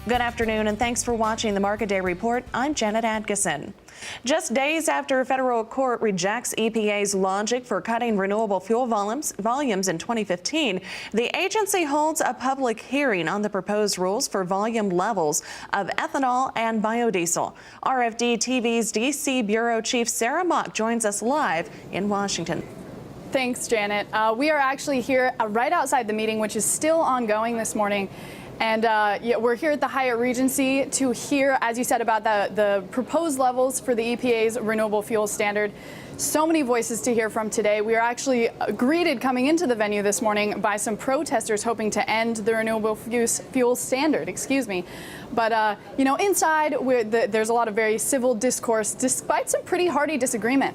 Good afternoon, and thanks for watching the Market Day Report. I'm Janet Adkison. Just days after a federal court rejects EPA's logic for cutting renewable fuel volumes in 2015, the agency holds a public hearing on the proposed rules for volume levels of ethanol and biodiesel. RFD-TV's D.C. Bureau Chief Sarah Mock joins us live in Washington. Thanks, Janet. We are actually here right outside the meeting, which is still ongoing this morning. And we're here at the Hyatt Regency to hear, as you said, about the proposed levels for the EPA's Renewable Fuel Standard. So many voices to hear from today. We are actually greeted coming into the venue this morning by some protesters hoping to end the Renewable Fuel Standard, But, inside, there's a lot of very civil discourse, despite some pretty hearty disagreement.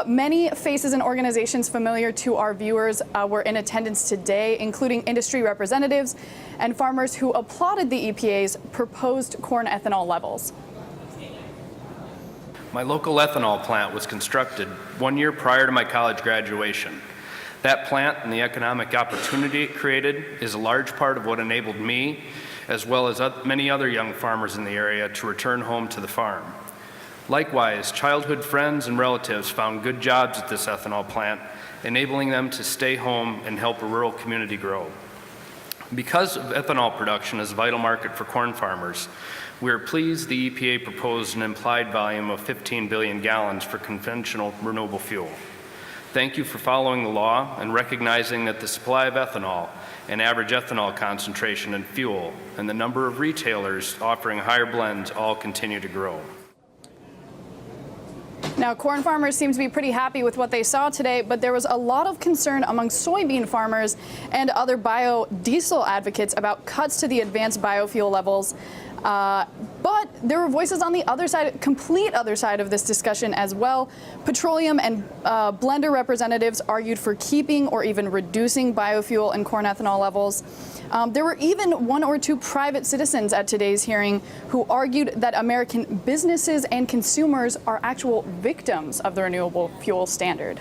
Many faces and organizations familiar to our viewers were in attendance today, including industry representatives and farmers who applauded the EPA's proposed corn ethanol levels. My local ethanol plant was constructed 1 year prior to my college graduation. That plant and the economic opportunity it created is a large part of what enabled me, as well as many other young farmers in the area, to return home to the farm. Likewise, childhood friends and relatives found good jobs at this ethanol plant, enabling them to stay home and help a rural community grow. Because of ethanol production as a vital market for corn farmers, we are pleased the EPA proposed an implied volume of 15 billion gallons for conventional renewable fuel. Thank you for following the law and recognizing that the supply of ethanol and average ethanol concentration in fuel and the number of retailers offering higher blends all continue to grow. Now, corn farmers seem to be pretty happy with what they saw today, but there was a lot of concern among soybean farmers and other biodiesel advocates about cuts to the advanced biofuel levels. But there were voices on the other side, complete other side of this discussion as well. Petroleum and blender representatives argued for keeping or even reducing biofuel and corn ethanol levels. There were even one or two private citizens at today's hearing who argued that American businesses and consumers are actual victims of the Renewable Fuel Standard.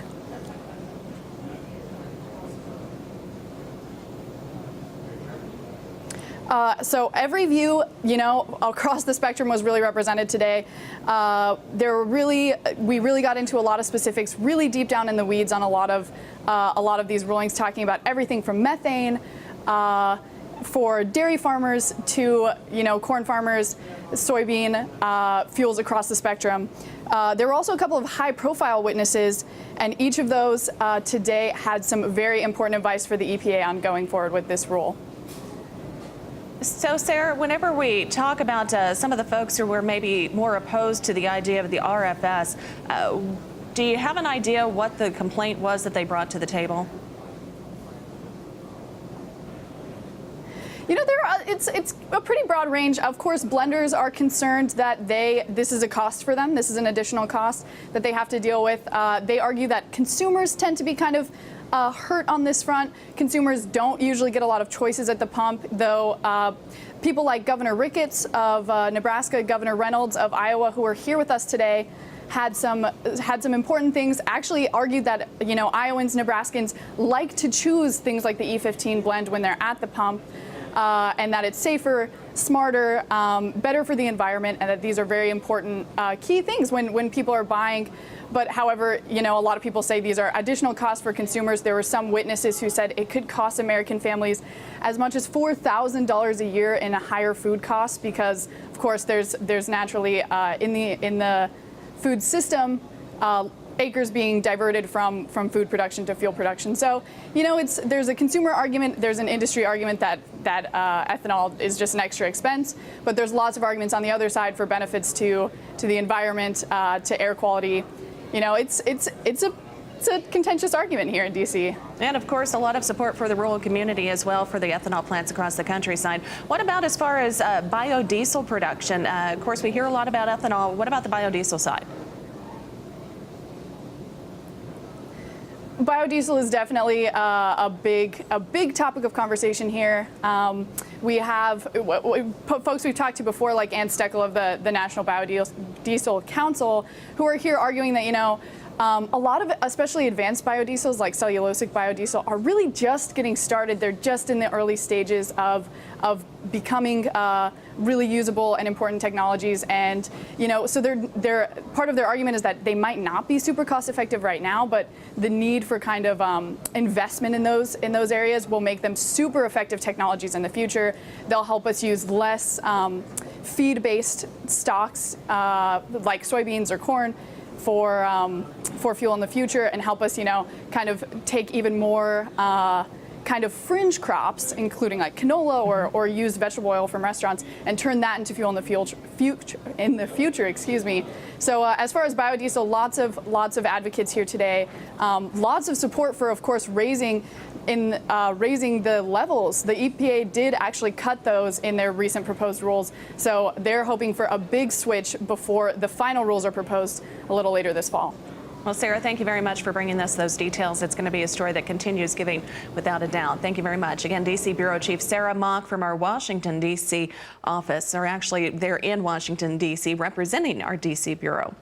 So every view, across the spectrum was really represented today. We really got into a lot of specifics, really deep down in the weeds on a lot of these rulings, talking about everything from methane for dairy farmers to, corn farmers, soybean fuels across the spectrum. There were also a couple of high-profile witnesses, and each of those today had some very important advice for the EPA on going forward with this rule. So, Sarah, whenever we talk about some of the folks who were maybe more opposed to the idea of the RFS, do you have an idea what the complaint was that they brought to the table? It's a pretty broad range. Of course, blenders are concerned that this is a cost for them. This is an additional cost that they have to deal with. They argue that consumers tend to be kind of hurt on this front. Consumers don't usually get a lot of choices at the pump, though people like Governor Ricketts of Nebraska, Governor Reynolds of Iowa, who are here with us today, had some important things, actually argued that, Iowans, Nebraskans like to choose things like the E15 blend when they're at the pump, and that it's safer, smarter, better for the environment, and that these are very important key things when people are buying. But however, a lot of people say these are additional costs for consumers. There were some witnesses who said it could cost American families as much as $4,000 a year in a higher food cost because, of course, there's naturally in the food system acres being diverted from food production to fuel production. So, there's a consumer argument, there's an industry argument that ethanol is just an extra expense, but there's lots of arguments on the other side for benefits to the environment, to air quality. It's a contentious argument here in D.C. And of course, a lot of support for the rural community as well for the ethanol plants across the countryside. What about as far as biodiesel production? Of course, we hear a lot about ethanol. What about the biodiesel side? Biodiesel is definitely a big topic of conversation here. We have folks we've talked to before, like Ann Steckel of the National Biodiesel Council, who are here arguing that A lot of, especially advanced biodiesels like cellulosic biodiesel, are really just getting started. They're just in the early stages of becoming really usable and important technologies. And so they're part of their argument is that they might not be super cost effective right now, but the need for kind of investment in those areas will make them super effective technologies in the future. They'll help us use less feed-based stocks like soybeans or corn for fuel in the future, and help us, kind of take even more kind of fringe crops, including like canola or used vegetable oil from restaurants, and turn that into fuel in the future. Excuse me. So as far as biodiesel, lots of advocates here today. Lots of support for, of course, raising the levels. The EPA did actually cut those in their recent proposed rules. So they're hoping for a big switch before the final rules are proposed a little later this fall. Well, Sarah, thank you very much for bringing us those details. It's going to be a story that continues giving without a doubt. Thank you very much. Again, D.C. Bureau Chief Sarah Mock from our Washington, D.C. office, or actually they're in Washington, D.C. representing our D.C. Bureau.